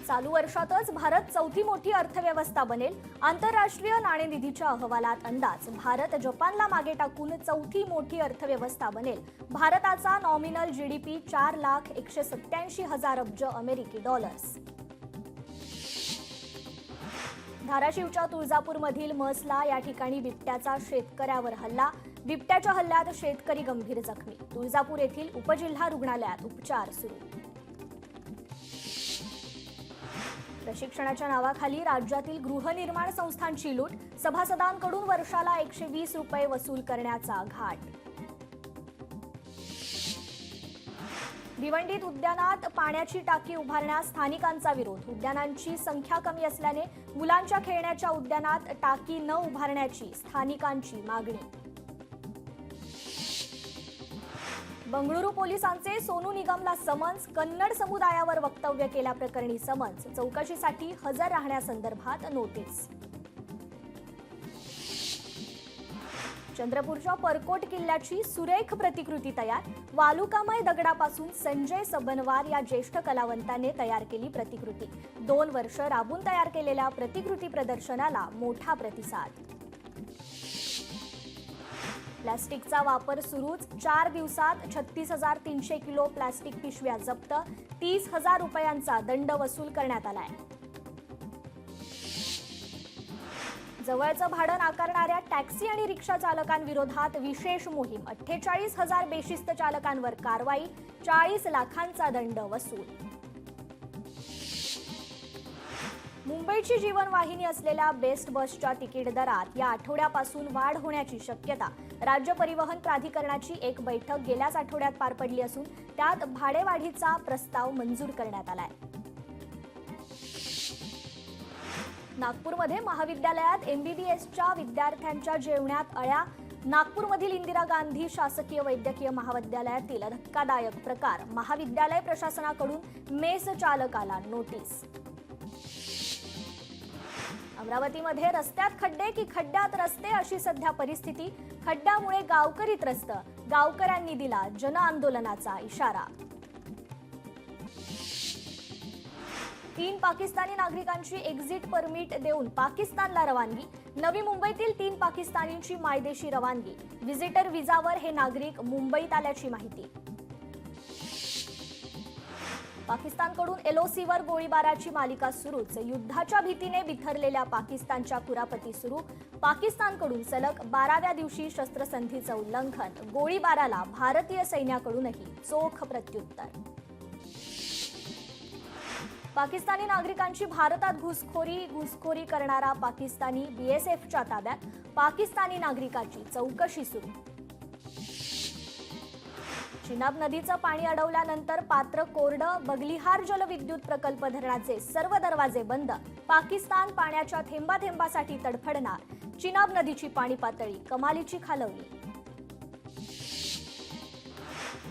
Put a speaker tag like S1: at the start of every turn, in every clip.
S1: चालू वर्षातच भारत चौथी मोठी अर्थव्यवस्था बनेल. आंतरराष्ट्रीय नाणेनिधीच्या अहवालात अंदाज. भारत जपानला मागे टाकून चौथी मोठी अर्थव्यवस्था बनेल. भारताचा नॉमिनल जीडीपी 4,187,000 अब्ज अमेरिकी डॉलर्स. धाराशिवच्या तुळजापूरमधील मसला या ठिकाणी बिबट्याचा शेतकऱ्यावर हल्ला. बिबट्याच्या हल्ल्यात शेतकरी गंभीर जखमी. तुळजापूर येथील उपजिल्हा रुग्णालयात उपचार सुरू. प्रशिक्षणाच्या नावाखाली राज्यातील गृहनिर्माण संस्थांची लूट. सभासदांकडून वर्षाला 120 रुपये वसूल करण्याचा घाट. भिवंडीत उद्यानात पाण्याची टाकी उभारण्यास स्थानिकांचा विरोध. उद्यानांची संख्या कमी असल्याने मुलांच्या खेळण्याच्या उद्यानात टाकी न उभारण्याची स्थानिकांची मागणी. बंगळुरू पोलिसांचे सोनू निगमला समन्स. कन्नड समुदायावर वक्तव्य केल्याप्रकरणी समन्स. चौकशीसाठी हजर राहण्यासंदर्भात नोटीस. चंद्रपूरच्या परकोट किल्ल्याची सुरेख प्रतिकृती तयार. वालुकामय दगडापासून संजय सबनवार या ज्येष्ठ कलावंताने तयार केली प्रतिकृती. 2 वर्ष राबून तयार केलेल्या प्रतिकृती प्रदर्शनाला मोठा प्रतिसाद. प्लास्टिकचा वापर सुरूच. 4 दिवसात 36,300 किलो प्लास्टिक पिशव्या जप्त. 30,000 रुपयांचा दंड वसूल करण्यात आलाय. जवळचं भाडं नाकारणाऱ्या टॅक्सी आणि रिक्षा चालकांविरोधात विशेष मोहीम. 48,000 बेशिस्त चालकांवर कारवाई. 40 लाखांचा दंड वसूल. मुंबईची जीवनवाहिनी असलेल्या बेस्ट बसच्या तिकीट दरात या आठवड्यापासून वाढ होण्याची शक्यता. राज्य परिवहन प्राधिकरणाची एक बैठक गेल्याच आठवड्यात पार पडली असून त्यात भाडेवाढीचा प्रस्ताव मंजूर करण्यात आलाय. नागपूरमध्ये महाविद्यालयात एमबीबीएसच्या विद्यार्थ्यांच्या जेवणात अळ्या. नागपूरमधील इंदिरा गांधी शासकीय वैद्यकीय महाविद्यालयातील धक्कादायक प्रकार. महाविद्यालय प्रशासनाकडून मेस चालकाला नोटीस. अमरावतीमध्ये रस्त्यात खड्डे की खड्ड्यात रस्ते अशी सध्या परिस्थिती. खड्ड्यामुळे गावकरी त्रस्त. गावकऱ्यांनी दिला जनआंदोलनाचा इशारा. 3 पाकिस्तानी नागरिकांची एक्झिट परमिट देऊन पाकिस्तानला रवानगी. नवी मुंबईतील 3 पाकिस्तानींची मायदेशी रवानगी. व्हिजिटर व्हिसावर हे नागरिक मुंबईत आल्याची माहिती. पाकिस्तानकडून एलओसीवर गोळीबाराची मालिका सुरूच. युद्धाच्या भीतीने बिथरलेल्या पाकिस्तानच्या कुरापती सुरू. पाकिस्तानकडून सलग 12व्या दिवशी शस्त्रसंधीचं उल्लंघन. गोळीबाराला भारतीय सैन्याकडूनही चोख प्रत्युत्तर. पाकिस्तानी नागरिकांची भारतात घुसखोरी करणारा पाकिस्तानी बीएसएफच्या ताब्यात. पाकिस्तानी नागरिकाची चौकशी सुरू. चिनाब नदीचं पाणी अडवल्यानंतर पात्र कोरडं. बगलिहार जलविद्युत प्रकल्प धरणाचे सर्व दरवाजे बंद. पाकिस्तान पाण्याच्या थेंबाथेंबासाठी तडफडणार. चिनाब नदीची पाणी पातळी कमालीची खालवली.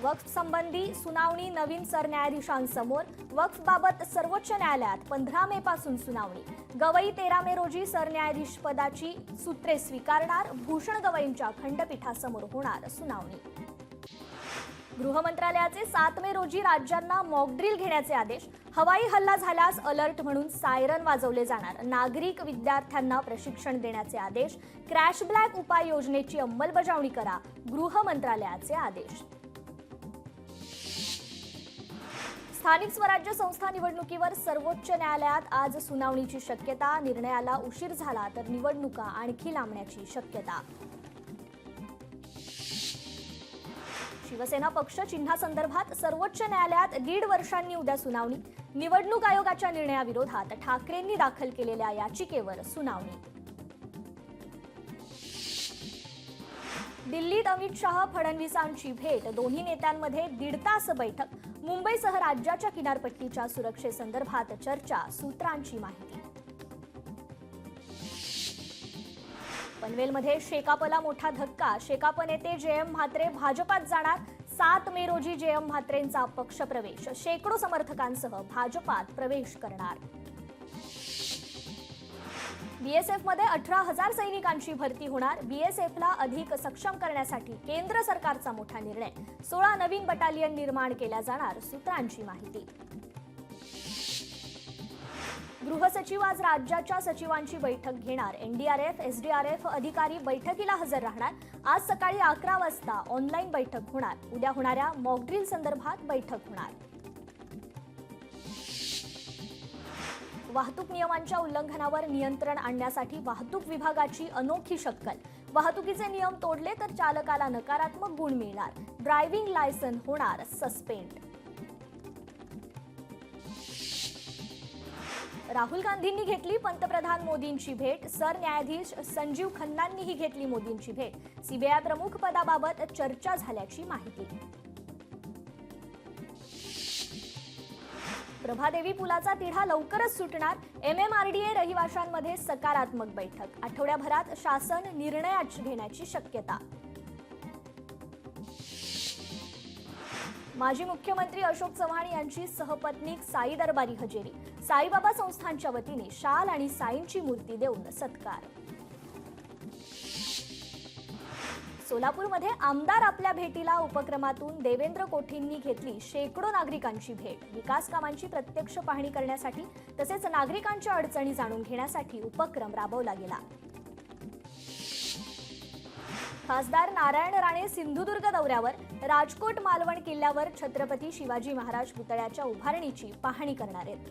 S1: वक्फ संबंधी सुनावणी नवीन सरन्यायाधीशांसमोर. वक्फबाबत सर्वोच्च न्यायालयात 15 मे पासून सुनावणी. गवई 13 मे रोजी सरन्यायाधीशपदाची सूत्रे स्वीकारणार. भूषण गवईंच्या खंडपीठासमोर होणार सुनावणी. गृह मंत्रालयाचे 7 मे रोजी राज्यांना मॉकड्रिल घेण्याचे आदेश. हवाई हल्ला झाल्यास अलर्ट म्हणून सायरन वाजवले जाणार. नागरिक विद्यार्थ्यांना प्रशिक्षण देण्याचे आदेश. क्रॅश ब्लॅक उपाययोजनेची अंमलबजावणी करा. गृह मंत्रालयाचे आदेश. स्थानिक स्वराज्य संस्था निवडणुकीवर सर्वोच्च न्यायालयात आज सुनावणीची शक्यता. निर्णयाला उशीर झाला तर निवडणुका आणखी लांबण्याची शक्यता. शिवसेना पक्ष चिन्हासंदर्भात सर्वोच्च न्यायालयात 1.5 वर्षांनी उद्या सुनावणी. निवडणूक आयोगाच्या निर्णयाविरोधात ठाकरेंनी दाखल केलेल्या याचिकेवर सुनावणी. दिल्लीत अमित शहा फडणवीसांची भेट. दोन्ही नेत्यांमध्ये 1.5 तास बैठक. मुंबईसह राज्याच्या किनारपट्टीच्या सुरक्षेसंदर्भात चर्चा. सूत्रांची माहिती. पनवेलमध्ये शेकापला मोठा धक्का. शेकाप नेते जेएम म्हात्रे भाजपात जाणार. 7 मे रोजी जेएम म्हात्रेंचा पक्षप्रवेश. शेकडो समर्थकांसह भाजपात प्रवेश करणार. बीएसएफमध्ये 18,000 सैनिकांची भरती होणार. बीएसएफला अधिक सक्षम करण्यासाठी केंद्र सरकारचा मोठा निर्णय. 16 नवीन बटालियन निर्माण केल्या जाणार. सूत्रांची माहिती. गृहसचिव आज राज्याच्या सचिवांची बैठक घेणार. एनडीआरएफ, एसडीआरएफ अधिकारी बैठकीला हजर राहणार. आज सकाळी 11 वाजता ऑनलाईन बैठक होणार. उद्या होणाऱ्या मॉकड्रिल संदर्भात बैठक होणार. वाहतूक नियमांच्या उल्लंघनावर नियंत्रण आणण्यासाठी वाहतूक विभागाची अनोखी शक्कल. वाहतुकीचे नियम तोडले तर चालकाला नकारात्मक गुण मिळणार. ड्रायव्हिंग लायसन होणार सस्पेंड. राहुल गांधींनी घेतली पंतप्रधान मोदींची भेट. सरन्यायाधीश संजीव खन्नांनीही घेतली मोदींची भेट. सीबीआय प्रमुख पदाबाबत चर्चा झाल्याची माहिती. प्रभादेवी पुलाचा तिढा लवकरच सुटणार. MMRDA रहिवाशांमध्ये सकारात्मक बैठक. आठवड्याभरात शासन निर्णय घेण्याची शक्यता. माजी मुख्यमंत्री अशोक चव्हाण यांची सहपत्नीक साई दरबारी हजेरी. साईबाबा संस्थानच्या वतीने शाल आणि साईंची मूर्ती देऊन सत्कार. सोलापूरमध्ये आमदार आपल्या भेटीला उपक्रमातून देवेंद्र कोठींनी घेतली शेकडो नागरिकांची भेट. विकास कामांची प्रत्यक्ष पाहणी करण्यासाठी तसेच नागरिकांच्या अडचणी जाणून घेण्यासाठी उपक्रम राबवला गेला. खासदार नारायण राणे सिंधुदुर्ग दौऱ्यावर. राजकोट मालवण किल्ल्यावर छत्रपती शिवाजी महाराज पुतळ्याच्या उभारणीची पाहणी करणार आहेत.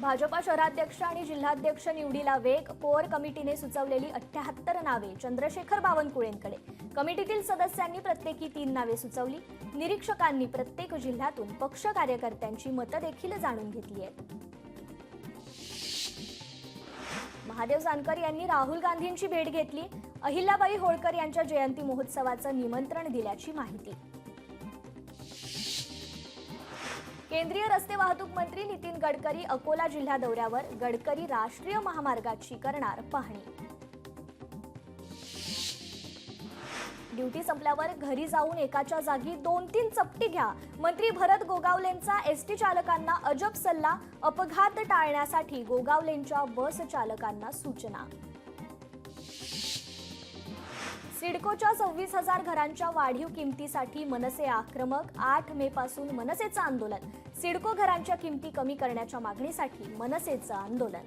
S1: भाजपा शहराध्यक्ष आणि जिल्हाध्यक्ष निवडीला वेग. कोर कमिटीने सुचवलेली 78 नावे चंद्रशेखर बावनकुळेंकडे. कमिटीतील सदस्यांनी प्रत्येकी 3 नावे सुचवली. निरीक्षकांनी प्रत्येक जिल्ह्यातून पक्ष कार्यकर्त्यांची मतं देखील जाणून घेतली आहेत. महादेव जानकर यांनी राहुल गांधींची भेट घेतली. अहिल्याबाई होळकर यांच्या जयंती महोत्सवाचं निमंत्रण दिल्याची माहिती. केंद्रीय रस्ते वाहतूक मंत्री नितीन गडकरी अकोला जिल्हा दौऱ्यावर. गडकरी राष्ट्रीय महामार्गाची करणार पाहणी. ड्युटी संपल्यावर घरी जाऊन एकाच्या जागी 2-3 चपटी घ्या. मंत्री भरत गोगावलेंचा एसटी चालकांना अजब सल्ला. अपघात टाळण्यासाठी गोगावलेंच्या बस चालकांना सूचना. सिडकोच्या 26,000 घरांच्या वाढीव किमतीसाठी मनसे आक्रमक. 8 मे पासून मनसेचं आंदोलन. सिडको घरांच्या किमती कमी करण्याच्या मागणीसाठी मनसेचं आंदोलन.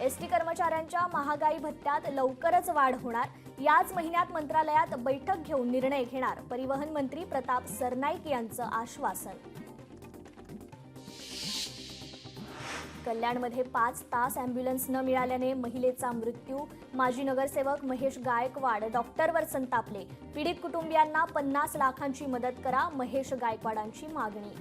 S1: एसटी कर्मचाऱ्यांच्या महागाई भत्त्यात लवकरच वाढ होणार. याच महिन्यात मंत्रालयात बैठक घेऊन निर्णय घेणार. परिवहन मंत्री प्रताप सरनाईक यांचं आश्वासन. कल्याणमध्ये 5 तास अँब्युलन्स न मिळाल्याने महिलेचा मृत्यू. माजी नगरसेवक महेश गायकवाड डॉक्टरवर संतापले. पीडित कुटुंबियांना 50 लाखांची मदत करा. महेश गायकवाडांची मागणी.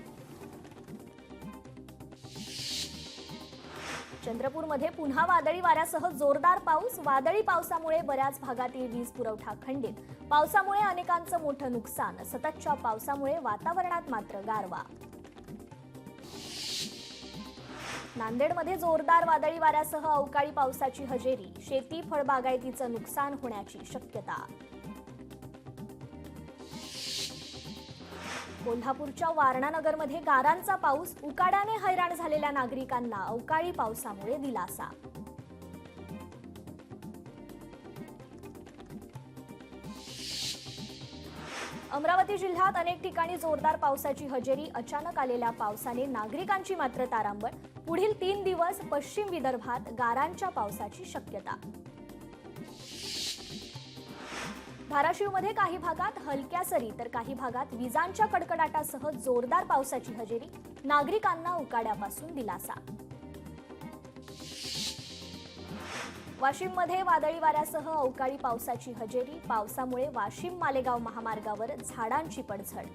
S1: चंद्रपूरमध्ये पुन्हा वादळी वाऱ्यासह जोरदार पाऊस. वादळी पावसामुळे बऱ्याच भागातील वीज पुरवठा खंडित. पावसामुळे अनेकांचं मोठं नुकसान. सततच्या पावसामुळे वातावरणात मात्र गारवा. नांदेडमध्ये जोरदार वादळी वाऱ्यासह अवकाळी पावसाची हजेरी. शेती फळबागायतीचं नुकसान होण्याची शक्यता. कोल्हापूरच्या वारणानगरमध्ये गारांचा पाऊस. उकाड्याने हैराण झालेल्या नागरिकांना अवकाळी पावसामुळे दिलासा. अमरावती जिल्ह्यात अनेक ठिकाणी जोरदार पावसाची हजेरी. अचानक आलेल्या पावसाने नागरिकांची मात्र तारांबळ. पुढील 3 दिवस पश्चिम विदर्भात गारांच्या पावसाची शक्यता. धाराशिवमध्ये काही भागात हलक्या सरी तर काही भागात विजांच्या कडकडाटासह जोरदार पावसाची हजेरी. नागरिकांना उकाड्यापासून दिलासा. वाशिममध्ये वादळी वाऱ्यासह अवकाळी पावसाची हजेरी. पावसामुळे वाशिम मालेगाव महामार्गावर झाडांची पडझड.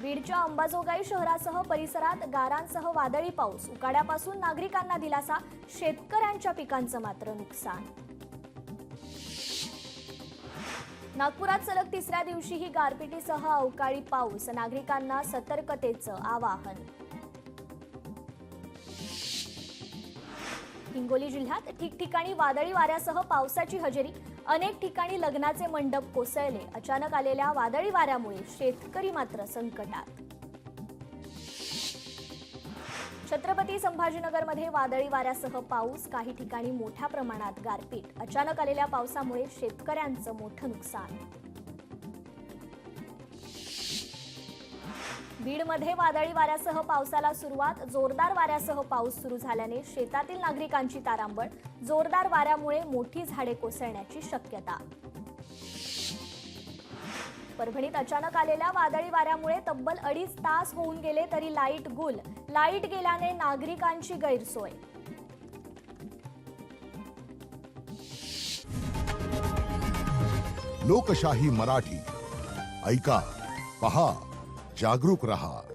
S1: बीडच्या अंबाजोगाई शहरासह परिसरात गारांसह वादळी पाऊस. उकाड्यापासून नागरिकांना दिलासा. शेतकऱ्यांच्या पिकांचं मात्र नुकसान. नागपुरात सलग 3ऱ्या दिवशीही गारपिटीसह अवकाळी पाऊस. नागरिकांना सतर्कतेचं आवाहन. हिंगोली जिल्ह्यात ठिकठिकाणी वादळी वाऱ्यासह पावसाची हजेरी. अनेक ठिकाणी लग्नाचे मंडप कोसळले. अचानक आलेल्या वादळी वाऱ्यामुळे शेतकरी मात्र संकटात. छत्रपती संभाजीनगरमध्ये वादळी वाऱ्यासह पाऊस. काही ठिकाणी मोठ्या प्रमाणात गारपीट. अचानक आलेल्या पावसामुळे शेतकऱ्यांचं मोठं नुकसान. बीडमध्ये वादळी वाऱ्यासह पावसाला सुरुवात. जोरदार वाऱ्यासह पाऊस सुरू झाल्याने शेतातील नागरिकांची तारांबळ. जोरदार वाऱ्यामुळे मोठी झाडे कोसळण्याची शक्यता. परभणीत अचानक आलेल्या वादळी वाऱ्यामुळे तब्बल 2.5 तास होऊन गेले तरी लाईट गुल. लाईट गेल्याने नागरिकांची गैरसोय.
S2: लोकशाही मराठी ऐका, पहा, जागरूक रहा.